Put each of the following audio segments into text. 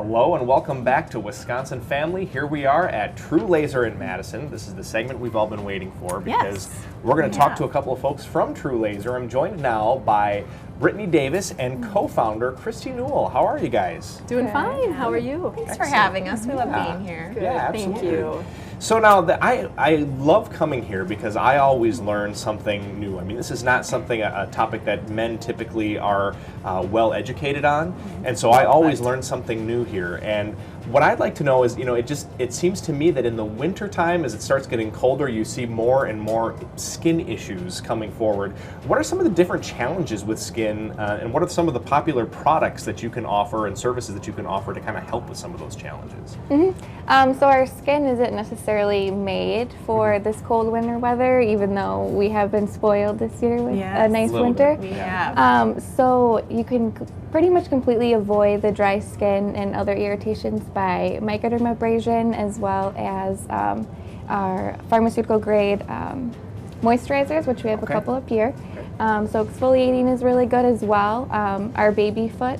Hello and welcome back to Wisconsin Family. Here we are at True Laser in Madison. This is the segment we've all been waiting for because we're going to talk to a couple of folks from True Laser. I'm joined now by Brittany Davis and co-founder Christy Newell. How are you guys? Doing fine. How are you? Thanks for having us. We love being here. Good. Yeah, absolutely. Thank you. So now, I love coming here because I always learn something new. I mean, this is not something, a topic that men typically are well educated on, and so I always learn something new here. And what I'd like to know is, it seems to me that in the winter time, as it starts getting colder, you see more and more skin issues coming forward. What are some of the different challenges with skin, and what are some of the popular products that you can offer and services that you can offer to kind of help with some of those challenges? So our skin isn't necessarily made for this cold winter weather, even though we have been spoiled this year with a nice winter. So you can pretty much completely avoid the dry skin and other irritations by microdermabrasion, as well as our pharmaceutical grade moisturizers, which we have a couple up here. So exfoliating is really good as well. Our baby foot.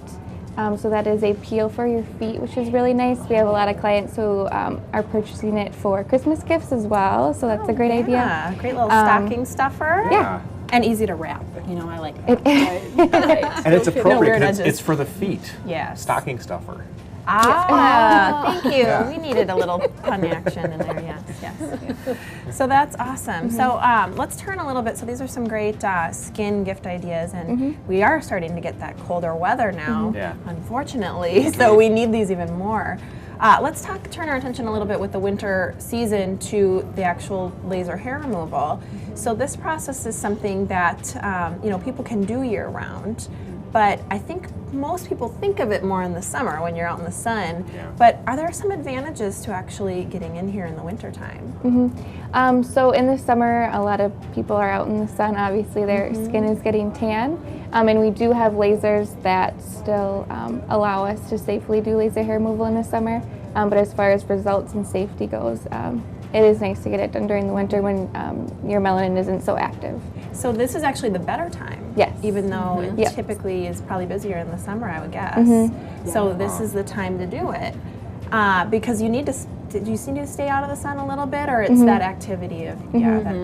So that is a peel for your feet, which is really nice. We have a lot of clients who are purchasing it for Christmas gifts as well, so that's a great idea. Great little stocking stuffer. Yeah. And easy to wrap. I like that. And it's appropriate because it's for the feet. Yes. Stocking stuffer. Thank you. Yeah. We needed a little pun action in there, yes. So that's awesome. So let's turn a little bit. So these are some great skin gift ideas, and we are starting to get that colder weather now, unfortunately, so we need these even more. Let's turn our attention a little bit with the winter season to the actual laser hair removal. So this process is something that people can do year round. But I think most people think of it more in the summer when you're out in the sun. But are there some advantages to actually getting in here in the wintertime? So in the summer, a lot of people are out in the sun. Obviously, their skin is getting tan. And we do have lasers that still allow us to safely do laser hair removal in the summer. But as far as results and safety goes, it is nice to get it done during the winter when your melanin isn't so active. So this is actually the better time. Yes. Even though it typically is probably busier in the summer, I would guess. So this is the time to do it. Because you need to stay out of the sun a little bit, or it's that activity of,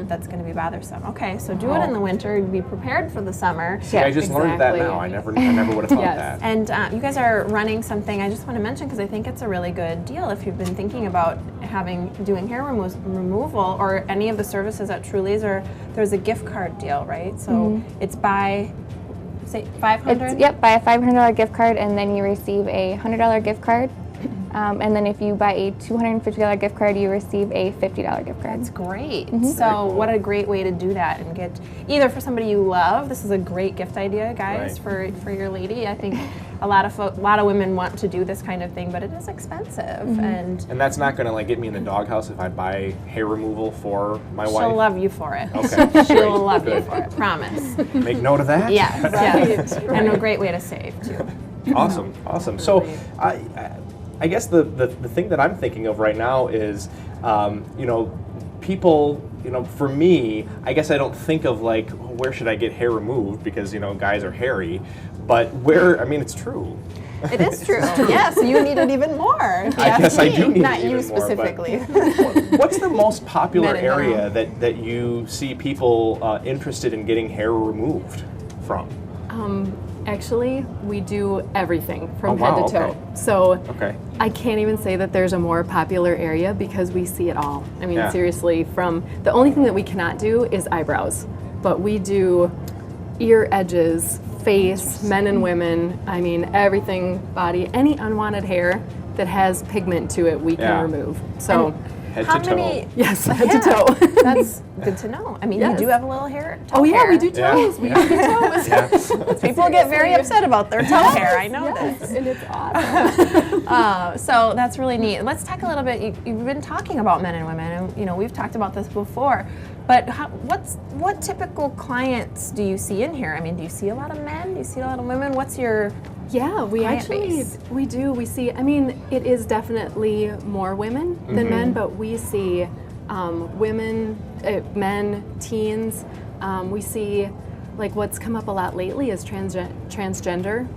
that's going to be bothersome. Okay, so do it in the winter, be prepared for the summer. See, I just learned that now. I never would have thought that. And you guys are running something I just want to mention because I think it's a really good deal if you've been thinking about doing hair removal or any of the services at True Laser. There's a gift card deal, right? So it's by, say, $500? Buy a $500 gift card, and then you receive a $100 gift card. And then if you buy a $250 gift card, you receive a $50 gift card. That's great. So what a great way to do that and get either for somebody you love. This is a great gift idea, guys, for your lady. I think a lot of women want to do this kind of thing, but it is expensive. And that's not going to get me in the doghouse if I buy hair removal for my wife? She'll love you for it. Okay. She'll love you for it. Promise. Make note of that? Yes. And a great way to save, too. Awesome. So I guess the thing that I'm thinking of right now is, people, for me, I guess I don't think of where should I get hair removed because, guys are hairy, but it's true. It is true. Yes, you need it even more. I guess I do need Not it even you more, specifically. What's the most popular area that you see people interested in getting hair removed from? Actually, we do everything from head to toe. So I can't even say that there's a more popular area because we see it all. I mean, seriously, the only thing that we cannot do is eyebrows, but we do ear edges, face, men and women, everything, body, any unwanted hair that has pigment to it, we can remove. So. Head to toe. Yes, head to toe. That's good to know. You do have a little hair. Oh yeah, we do toes. We do toes. People get very upset about their toe hair. I know this, and it's awesome. So that's really neat. Let's talk a little bit. You've been talking about men and women, and we've talked about this before. But what typical clients do you see in here? Do you see a lot of men? Do you see a lot of women? What's your we actually base? We do. We see. It is definitely more women than men, but we see women, men, teens. We see like what's come up a lot lately is transgender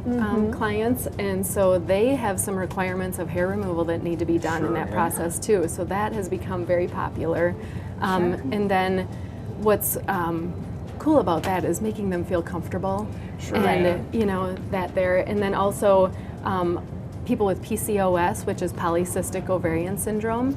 clients, and so they have some requirements of hair removal that need to be done in that process too. So that has become very popular. And then what's cool about that is making them feel comfortable, and you know that they're, and then also people with PCOS, which is polycystic ovarian syndrome.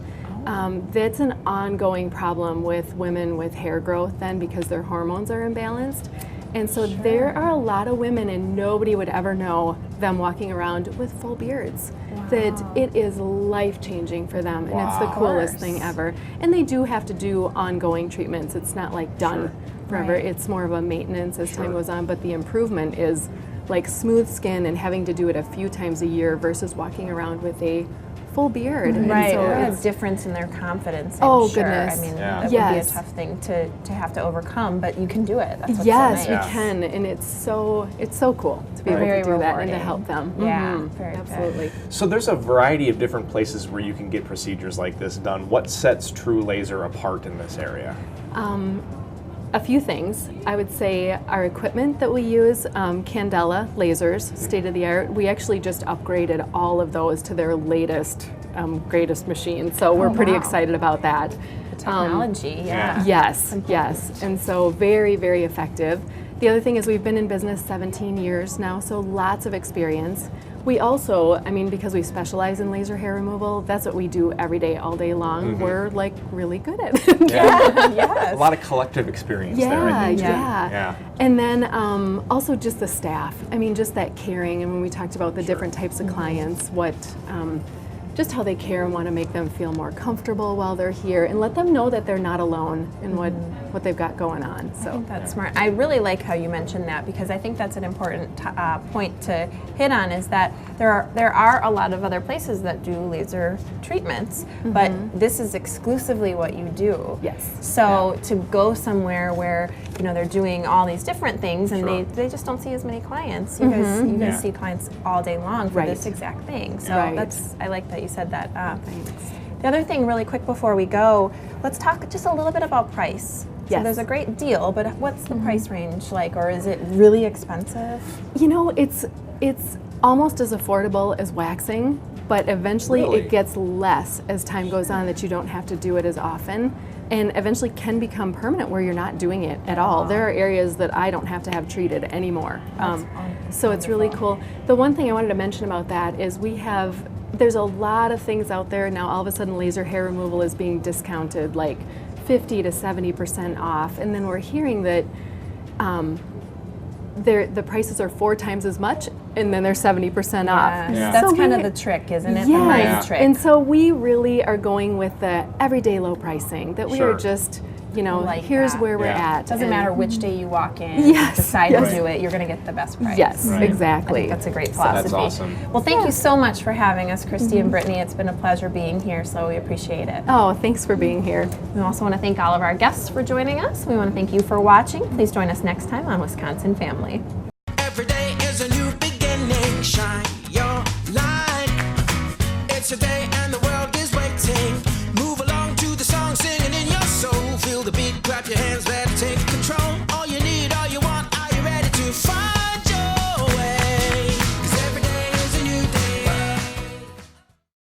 That's an ongoing problem with women with hair growth then, because their hormones are imbalanced. And so there are a lot of women, and nobody would ever know them walking around with full beards. That it is life-changing for them, and it's the coolest thing ever. And they do have to do ongoing treatments. It's not like done forever. It's more of a maintenance as time goes on, but the improvement is like smooth skin and having to do it a few times a year versus walking around with a full beard. Right, so a difference in their confidence, I'm sure. Goodness. I mean, that would be a tough thing to have to overcome, but you can do it. That's what's yes, so nice. we can, and it's so cool to be able to do that and to help them. Yeah, very absolutely. Good. So there's a variety of different places where you can get procedures like this done. What sets True Laser apart in this area? A few things. I would say our equipment that we use, Candela lasers, state of the art. We actually just upgraded all of those to their latest, greatest machine. So we're pretty excited about that. The technology, Yes. And so very, very effective. The other thing is we've been in business 17 years now, so lots of experience. We also, I mean, because we specialize in laser hair removal, that's what we do every day, all day long. We're like really good at it. A lot of collective experience there, I think, too. Yeah. And then also just the staff. I mean, just that caring. And when we talked about the different types of clients, just how they care and want to make them feel more comfortable while they're here, and let them know that they're not alone in what they've got going on. So I think that's smart. I really like how you mentioned that, because I think that's an important point to hit on, is that there are a lot of other places that do laser treatments, but this is exclusively what you do. Yes. So to go somewhere where they're doing all these different things, and they just don't see as many clients. You guys see clients all day long for this exact thing. So I like that you said that. Thanks. The other thing, really quick before we go, let's talk just a little bit about price. So there's a great deal, but what's the price range like, or is it really expensive? It's almost as affordable as waxing, but eventually it gets less as time goes on, that you don't have to do it as often, and eventually can become permanent where you're not doing it at all. There are areas that I don't have to have treated anymore. So it's really cool. The one thing I wanted to mention about that is there's a lot of things out there now. All of a sudden laser hair removal is being discounted like 50 to 70% off, and then we're hearing that the prices are 4 times as much, and then they're 70% off. That's kind of the trick, isn't it? The nice trick. And so we really are going with the everyday low pricing, that we are just, here's where we're at. Doesn't matter which day you walk in, decide to do it, you're going to get the best price. Yes, exactly. I think that's a great philosophy. That's awesome. Well, thank you so much for having us, Christy and Brittany. It's been a pleasure being here, so we appreciate it. Oh, thanks for being here. We also want to thank all of our guests for joining us. We want to thank you for watching. Please join us next time on Wisconsin Family.